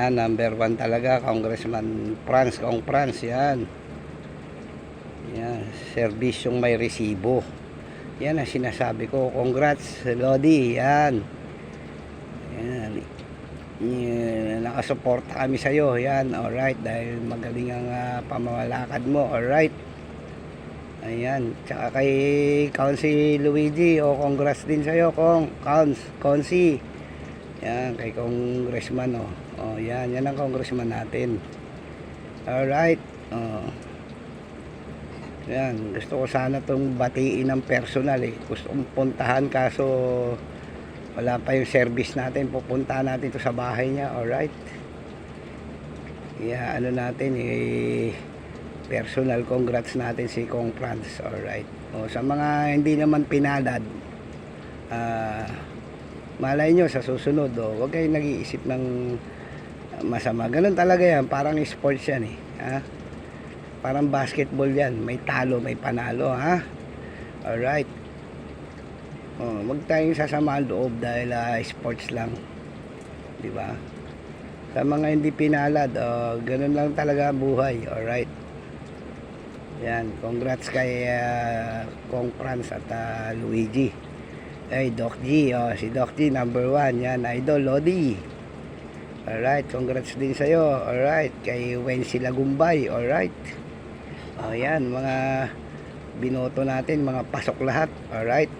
Yan, number 1 talaga, Congressman Franz, Kong Franz, yan. Yan, serbisyong may resibo. Yan ang sinasabi ko. Congrats, Lodi, yan. Yan. Yan, nakasuporta kami sa iyo. Yan, alright, dahil magaling ang pamamalakad mo, alright. Ayan, tsaka kay Consi Luigi, congrats din sa iyo, Consi. Yan, kay Congressman, yan ang Congressman natin. Alright, yan, gusto ko sana itong batiin ng personal gusto kong puntahan, kaso wala pa yung service natin. Pupuntahan natin ito sa bahay niya, alright. Ano natin, personal congrats natin si Kong Franz, alright. Sa mga hindi naman pinalad, malay nyo sa susunod, huwag kayong nag-iisip ng masama. Ganun talaga yan, parang sports yan parang basketball yan, may talo, may panalo, alright. Huwag tayong sasama ang loob dahil sports lang, di ba? Sa mga hindi pinalad, ganun lang talaga buhay, alright. Yan, congrats kay Kong Franz at Luigi. Doc G, si Doc G number 1, yan, idol Lodi. Alright, congrats din sa'yo. Alright, kay Wency Lagumbay. Alright, yan, mga binoto natin, mga pasok lahat. Alright.